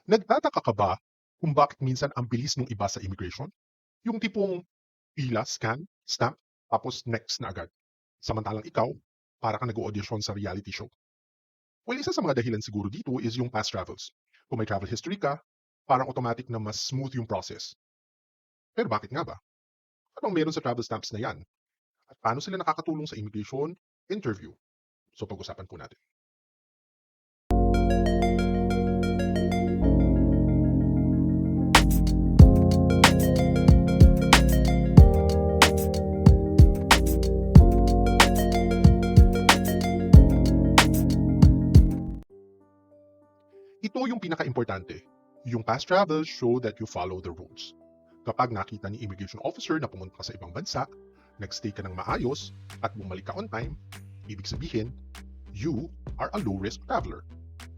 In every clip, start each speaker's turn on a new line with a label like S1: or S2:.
S1: Nagtataka ka ba kung bakit minsan ang bilis ng iba sa immigration? Yung tipong pila, scan, stamp, tapos next na agad. Samantalang ikaw, para ka nag-audition sa reality show. Well, isa sa mga dahilan siguro dito is yung past travels. Kung may travel history ka, parang automatic na mas smooth yung process. Pero bakit nga ba? Anong meron sa travel stamps na yan? At paano sila nakakatulong sa immigration interview? So pag-usapan po natin. Ito yung pinaka-importante. Yung past travels show that you follow the rules. Kapag nakita ni immigration officer na pumunta ka sa ibang bansa, nagstay ka ng maayos, at bumalik ka on time, ibig sabihin, you are a low-risk traveler.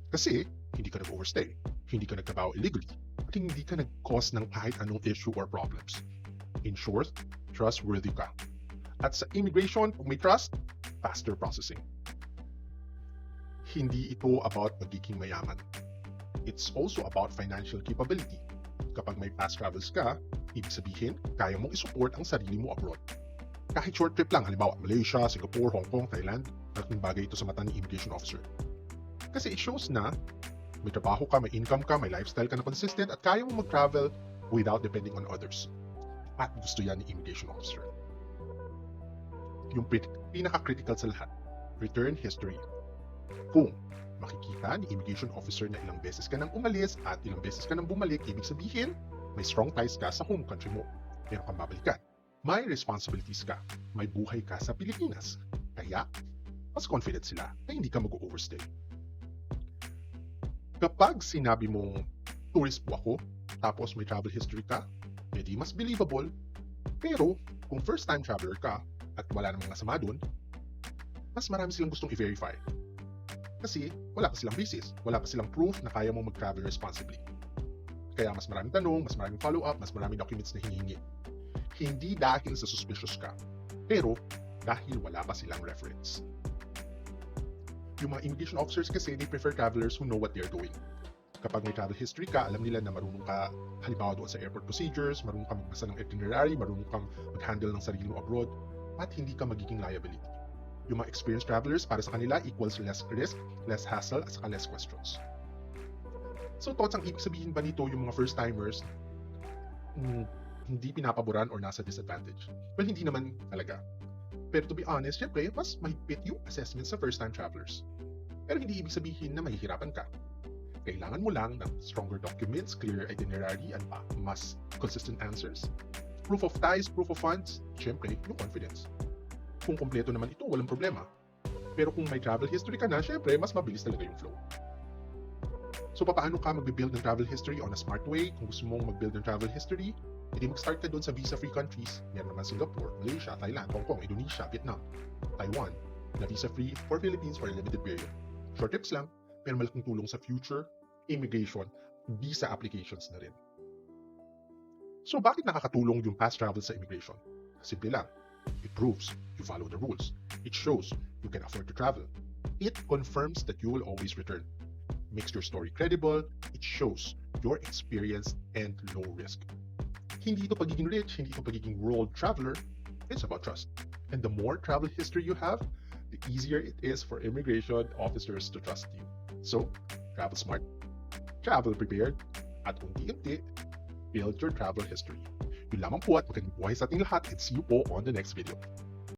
S1: Kasi hindi ka nag-overstay, hindi ka nagtrabaho illegally, at hindi ka nag-cause ng kahit anong issue or problems. In short, trustworthy ka. At sa immigration, kung may trust, faster processing. Hindi ito about pagiging mayaman. It's also about financial capability. Kapag may past travels ka, ibig sabihin, kaya mong isupport ang sarili mo abroad. Kahit short trip lang, halimbawa Malaysia, Singapore, Hong Kong, Thailand, malaking bagay ito sa mata ni immigration officer. Kasi it shows na may trabaho ka, may income ka, may lifestyle ka na consistent at kaya mong mag-travel without depending on others. At gusto yan ni immigration officer. Yung pinaka-critical sa lahat, return history. Kung makikita ni immigration officer na ilang beses ka nang umalis at ilang beses ka nang bumalik, ibig sabihin, may strong ties ka sa home country mo. Meron kang babalikan. May responsibilities ka. May buhay ka sa Pilipinas. Kaya, mas confident sila na hindi ka mag-overstay. Kapag sinabi mong tourist po ako, tapos may travel history ka, edi mas believable. Pero, kung first-time traveler ka at wala namang masama dun, mas marami silang gustong i-verify. Kasi wala pa silang basis, wala pa silang proof na kaya mong mag-travel responsibly. Kaya mas maraming tanong, mas maraming follow-up, mas maraming documents na hinihingi. Hindi dahil sa suspicious ka, pero dahil wala pa silang reference. Yung mga immigration officers kasi, they prefer travelers who know what they're doing. Kapag may travel history ka, alam nila na marunong ka, halimbawa doon sa airport procedures, marunong ka magbasa ng itinerary, marunong kang mag-handle ng sarili mo abroad, at hindi ka magiging liability. Yung mga experienced travelers, para sa kanila, equals less risk, less hassle, at saka less questions. So, thoughts, ang ibig sabihin ba nito yung mga first-timers hindi pinapaboran or nasa disadvantage? Well, hindi naman talaga. Pero to be honest, syempre, mas mahigpit yung assessment sa first-time travelers. Pero hindi ibig sabihin na mahihirapan ka. Kailangan mo lang ng stronger documents, clear itinerary, at mas consistent answers. Proof of ties, proof of funds, syempre, yung confidence. Kung kompleto naman ito, walang problema. Pero kung may travel history ka na, syempre, mas mabilis talaga yung flow. So, paano ka mag-build ng travel history on a smart way? Kung gusto mong mag-build ng travel history, hindi mag-start ka doon sa visa-free countries. Meron naman Singapore, Malaysia, Thailand, Hong Kong, Indonesia, Vietnam, Taiwan, na visa-free for Philippines for a limited period. Short trips lang, pero malaking tulong sa future immigration, visa applications na rin. So, bakit nakakatulong yung past travel sa immigration? Simple lang. It proves you follow the rules. It shows you can afford to travel. It confirms that you will always return. Makes your story credible. It shows your experience and low risk. Hindi ito pagiging rich, hindi ito pagiging world traveler. It's about trust. And the more travel history you have, the easier it is for immigration officers to trust you. So, travel smart, travel prepared, at unti-unti, build your travel history. Yun lamang po at magandang buhay sa ating lahat and see you po on the next video.